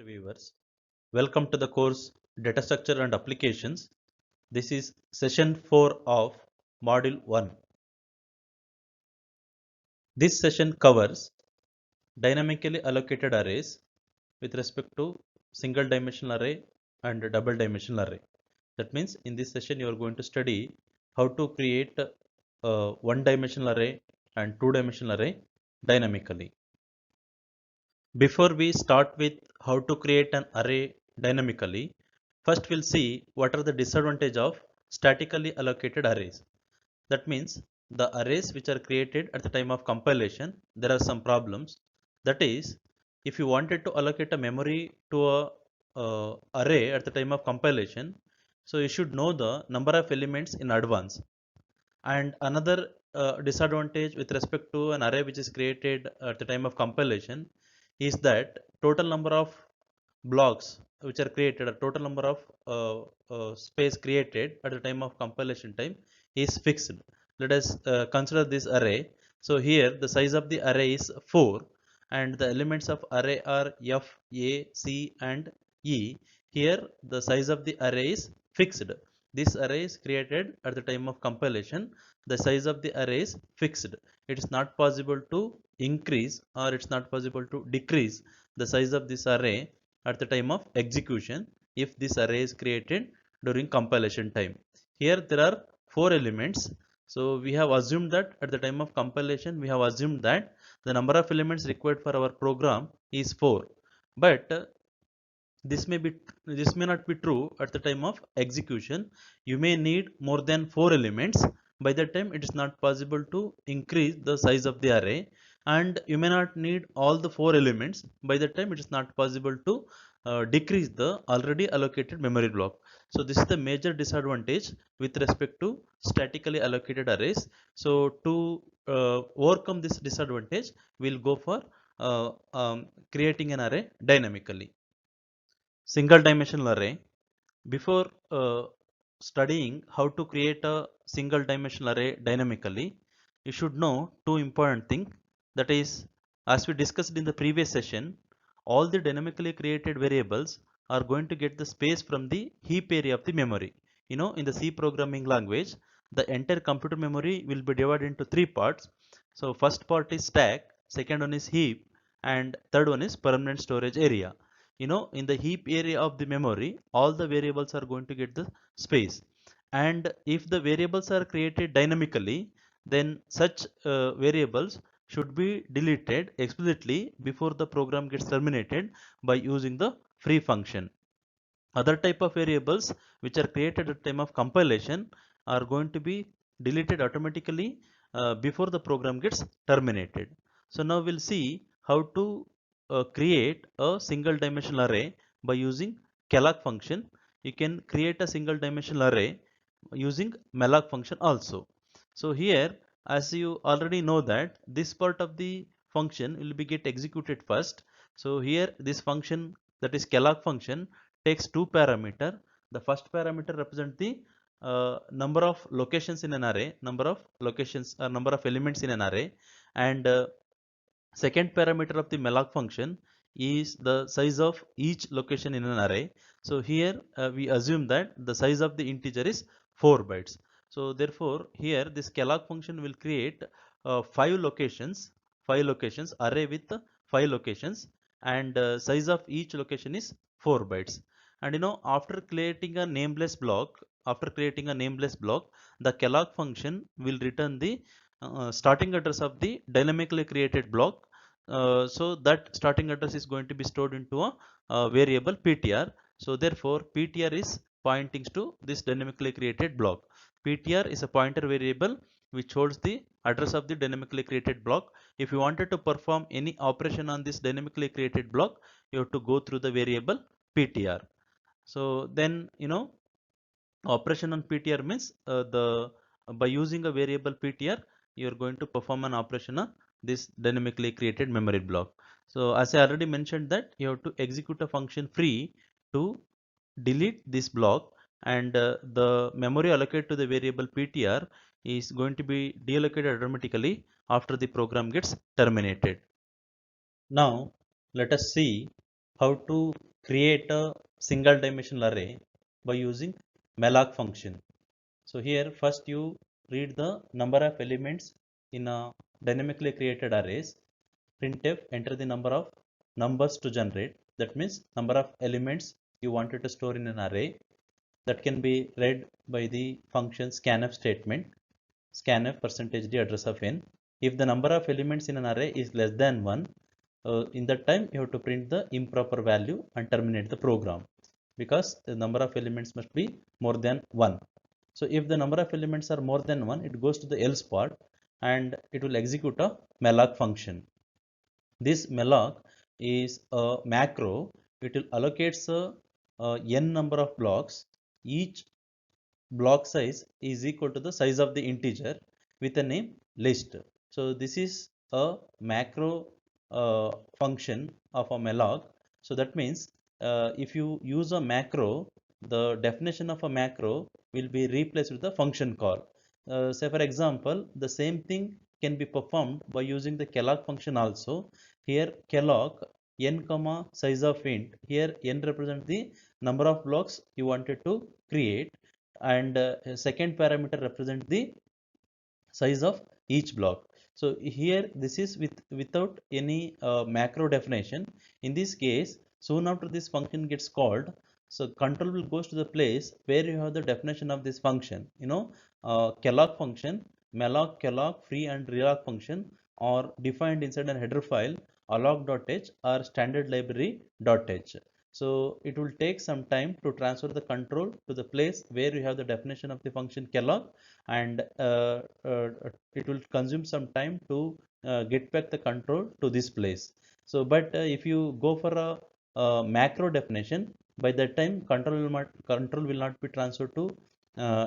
Viewers, welcome to the course Data Structure and Applications. This is session 4 of module 1. This session covers dynamically allocated arrays with respect to single dimensional array and double dimensional array. That means in this session you are going to study how to create a one dimensional array and two dimensional array dynamically. Before we start with how to create an array dynamically, first we'll see what are the disadvantages of statically allocated arrays. That means the arrays which are created at the time of compilation, there are some problems. That is, if you wanted to allocate a memory to a array at the time of compilation, so you should know the number of elements in advance. And another disadvantage with respect to an array which is created at the time of compilation is that total number of blocks which are created, a total number of space created at the time of compilation time is fixed. Let us consider this array. So here the size of the array is 4 and the elements of array are F, A, C and E. Here the size of the array is fixed. This array is created at the time of compilation. The size of the array is fixed. It is not possible to increase or it's not possible to decrease the size of this array at the time of execution if this array is created during compilation time. Here there are 4 elements. So we have assumed that at the time of compilation we have assumed that the number of elements required for our program is 4. But this may not be true at the time of execution. You may need more than 4 elements. By that time it is not possible to increase the size of the array, and you may not need all the 4 elements. By that time it is not possible to decrease the already allocated memory block. So this is the major disadvantage with respect to statically allocated arrays. So to overcome this disadvantage, we'll go for creating an array dynamically. Single dimensional array. Before studying how to create a single dimensional array dynamically, you should know two important things. That is, as we discussed in the previous session, all the dynamically created variables are going to get the space from the heap area of the memory. You know, in the C programming language, the entire computer memory will be divided into 3 parts. So first part is stack, second one is heap, and third one is permanent storage area. You know, in the heap area of the memory, all the variables are going to get the space. And if the variables are created dynamically, then such variables should be deleted explicitly before the program gets terminated by using the free function. Other type of variables which are created at the time of compilation are going to be deleted automatically before the program gets terminated. So now we'll see how to create a single dimensional array by using calloc function. You can create a single dimensional array using malloc function also. So here, as you already know that this part of the function will be get executed first. So here this function, that is calloc function, takes two parameter. The first parameter represents the number of locations in an array, number of locations or number of elements in an array, and second parameter of the malloc function is the size of each location in an array. So here we assume that the size of the integer is 4 bytes. So therefore here this calloc function will create 5 locations, array with 5 locations, and size of each location is 4 bytes. And you know, after creating a nameless block, the calloc function will return the starting address of the dynamically created block. So that starting address is going to be stored into a variable ptr. So therefore ptr is pointing to this dynamically created block. Ptr is a pointer variable which holds the address of the dynamically created block. If you wanted to perform any operation on this dynamically created block, you have to go through the variable ptr. So then, you know, operation on ptr means by using a variable ptr, you are going to perform an operation on this dynamically created memory block. So as I already mentioned that you have to execute a function free to delete this block and the memory allocated to the variable ptr is going to be deallocated automatically after the program gets terminated. Now let us see how to create a single dimensional array by using malloc function. So here first you read the number of elements in a dynamically created arrays. Printf enter the number of numbers to generate. That means number of elements you wanted to store in an array. That can be read by the function scanf statement. Scanf percentage d address of n. If the number of elements in an array is less than 1, in that time you have to print the improper value and terminate the program, because the number of elements must be more than 1. So if the number of elements are more than 1, it goes to the else part and it will execute a malloc function. This malloc is a macro. It will allocates n number of blocks. Each block size is equal to the size of the integer with a name list. So this is a macro function of a malloc. So that means if you use a macro, the definition of a macro will be replaced with the function call. Say for example, the same thing can be performed by using the calloc function also. Here calloc n comma size of int. Here n represents the number of blocks you wanted to create, and second parameter represent the size of each block. So here this is without any macro definition. In this case, soon after this function gets called, so control will goes to the place where you have the definition of this function. Calloc function, malloc, calloc, free and reloc function are defined inside a header file alloc.h or standard library.h. So it will take some time to transfer the control to the place where you have the definition of the function calloc, and it will consume some time to get back the control to this place. So but if you go for a macro definition, by that time control will not be transferred to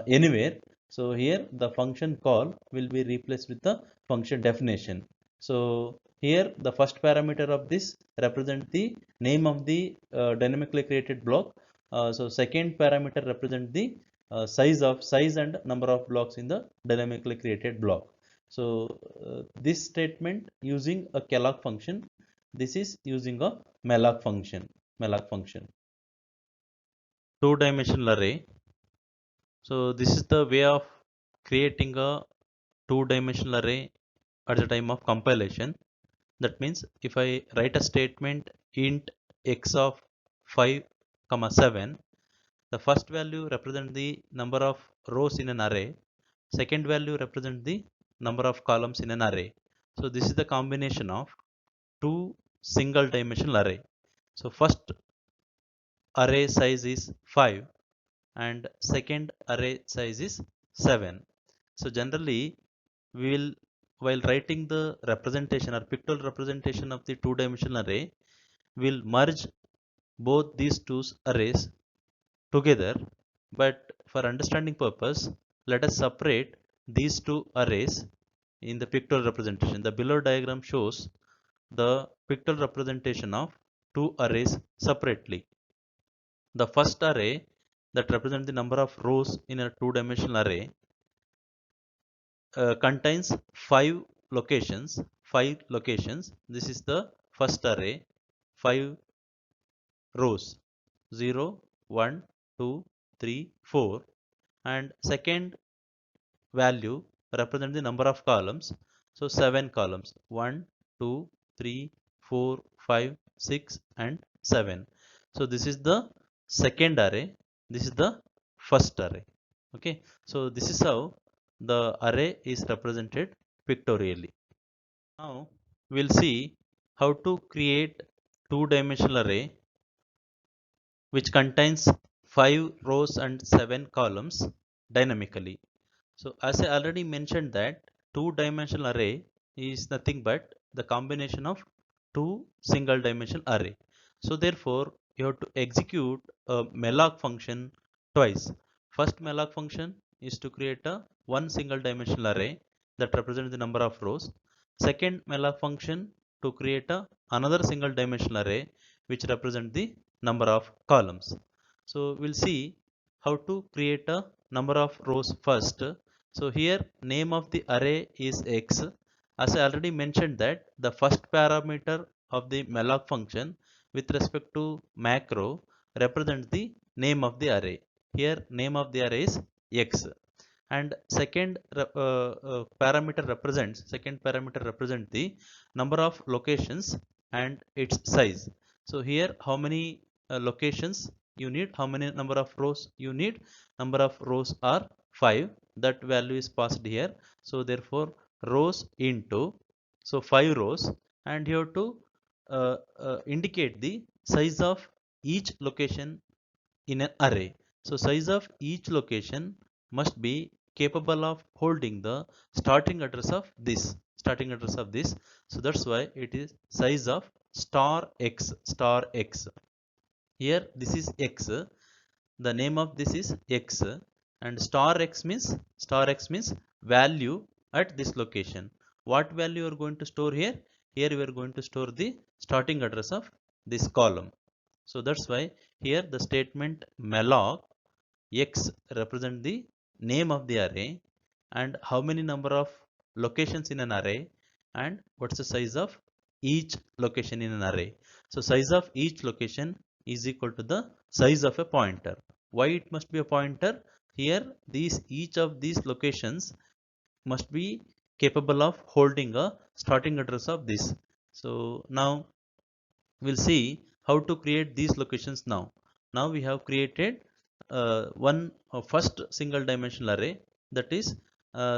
anywhere. So here the function call will be replaced with the function definition. So here the first parameter of this represent the name of the dynamically created block. So second parameter represent the size and number of blocks in the dynamically created block. So this statement using a calloc function, this is using a malloc function. Two-dimensional array. So this is the way of creating a two-dimensional array at the time of compilation. That means if I write a statement int x of 5, 7, the first value represents the number of rows in an array. Second value represents the number of columns in an array. So this is the combination of two single dimensional array. So first array size is 5 and second array size is 7. So generally we will, while writing the representation or pictorial representation of the two dimensional array, will merge both these two arrays together, but for understanding purpose, let us separate these two arrays in the pictorial representation. The below diagram shows the pictorial representation of two arrays separately. The first array that represents the number of rows in a two-dimensional array contains five locations. This is the first array, 5 rows, 0, 1, 2, 3, 4, and second value represents the number of columns. So 7 columns, 1, 2, 3, 4, 5, 6 and 7. So this is the second array, this is the first array. Okay, so this is how the array is represented pictorially. Now we'll see how to create two-dimensional array which contains 5 rows and 7 columns dynamically. So as I already mentioned that two-dimensional array is nothing but the combination of two single dimensional array. So therefore you have to execute a malloc function twice. First malloc function is to create a one single dimensional array that represents the number of rows. Second malloc function to create another single dimensional array which represents the number of columns. So we'll see how to create a number of rows first. So here name of the array is x. As I already mentioned that the first parameter of the malloc function with respect to macro represents the name of the array. Here name of the array is x, and second parameter represents the number of locations and its size. So here how many locations you need, how many number of rows you need. Number of rows are 5, that value is passed here. So therefore rows into, so 5 rows, and you have to indicate the size of each location in an array. So size of each location must be capable of holding the starting address of this. So that's why it is size of star x. Here this is x, the name of this is x, and star x means value at this location. What value you are going to store here? Here we are going to store the starting address of this column. So that's why here the statement malloc x represent the name of the array and how many number of locations in an array and what's the size of each location in an array. So size of each location is equal to the size of a pointer. Why it must be a pointer? Here each of these locations must be capable of holding a starting address of this. So now we'll see how to create these locations now. Now we have created one first single dimensional array, that is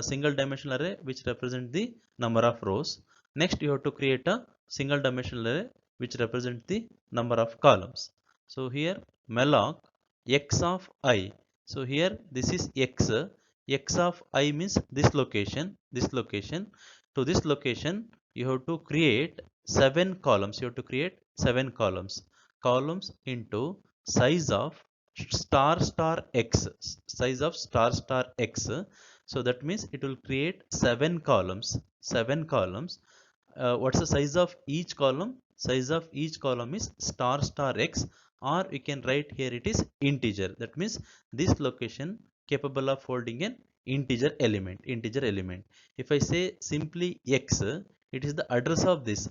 single dimensional array which represent the number of rows. Next you have to create a single dimensional array which represents the number of columns. So here malloc x of I. So here this is x. X of I means this location. To this location you have to create 7 columns. You have to create 7 columns. Columns into size of star x. Size of star x. So that means it will create 7 columns. 7 columns. What's the size of each column? Size of each column is star x, or we can write here it is integer. That means this location capable of holding an integer element. If I say simply x, it is the address of this.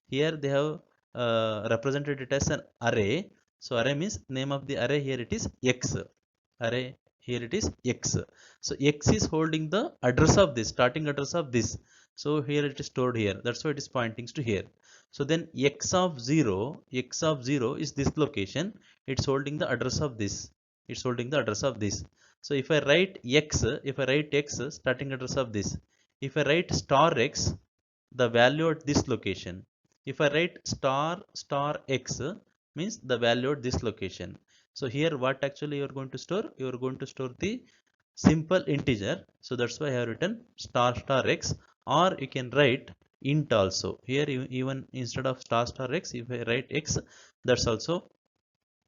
Here they have represented it as an array. So array means name of the array, here it is x. Array here it is x. So x is holding the address of this, starting address of this. So here it is stored here. That's why it is pointing to here. So then x of 0 is this location. It's holding the address of this. So if I write x, starting address of this. If I write star x, the value at this location. If I write star x, means the value at this location. So here what actually you are going to store? You are going to store the simple integer. So that's why I have written star x, or you can write int also. Here even instead of star x, if I write x, that's also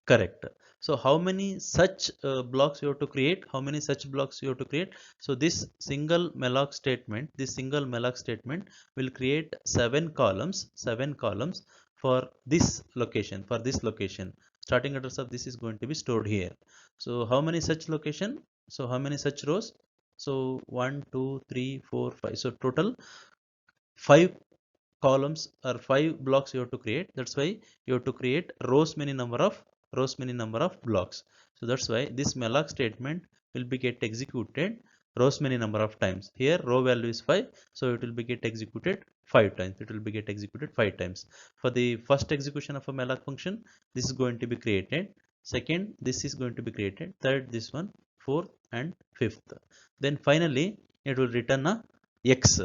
correct. So how many such blocks you have to create? So this single malloc statement, will create 7 columns, for this location. Starting address of this is going to be stored here. So how many such location? So how many such rows? So 1, 2, 3, 4, 5. So total 5 columns or 5 blocks you have to create. That's why you have to create rows many number of blocks. So that's why this malloc statement will be get executed rows many number of times. Here row value is 5, so it will be get executed 5 times. For the first execution of a malloc function, this is going to be created. Second, this is going to be created. Third, this one. Fourth and fifth. Then finally it will return a x.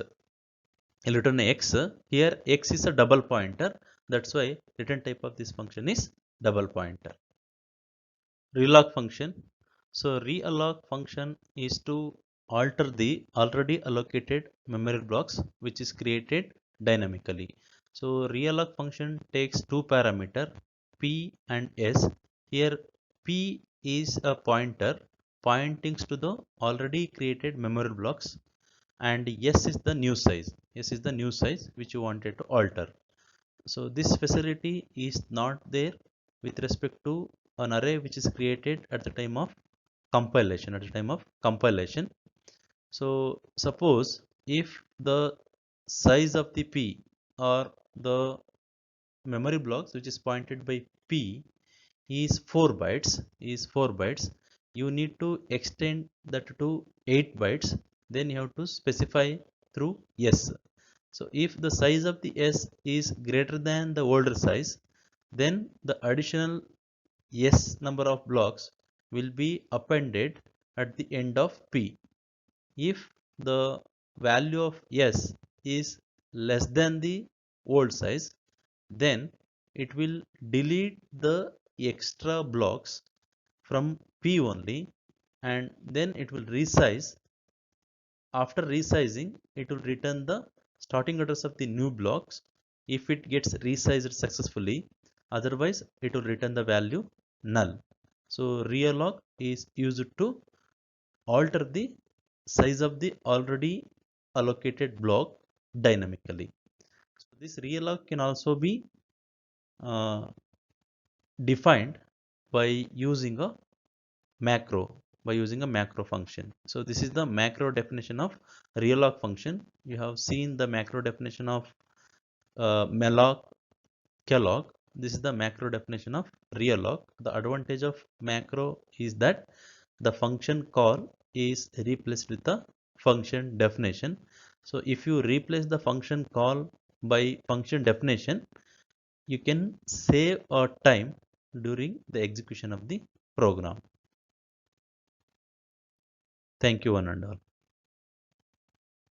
Here x is a double pointer. That's why return type of this function is double pointer. Realloc function. So realloc function is to alter the already allocated memory blocks which is created dynamically. So realloc function takes two parameter p and s. Here p is a pointer pointing to the already created memory blocks, and s is the new size which you wanted to alter. So this facility is not there with respect to an array which is created at the time of compilation. So suppose if the size of the P or the memory blocks which is pointed by P is 4 bytes, you need to extend that to 8 bytes, then you have to specify through S. So if the size of the S is greater than the older size, then the additional S number of blocks will be appended at the end of P. If the value of S is less than the old size, then it will delete the extra blocks from P only, and then it will resize. After resizing, it will return the starting address of the new blocks if it gets resized successfully. Otherwise, it will return the value null. So realloc is used to alter the size of the already allocated block dynamically. So this realloc can also be uh, defined by using a macro function. So this is the macro definition of realloc function. You have seen the macro definition of malloc, calloc. This is the macro definition of realloc. The advantage of macro is that the function call is replaced with the function definition. So if you replace the function call by function definition, you can save a time during the execution of the program. Thank you one and all.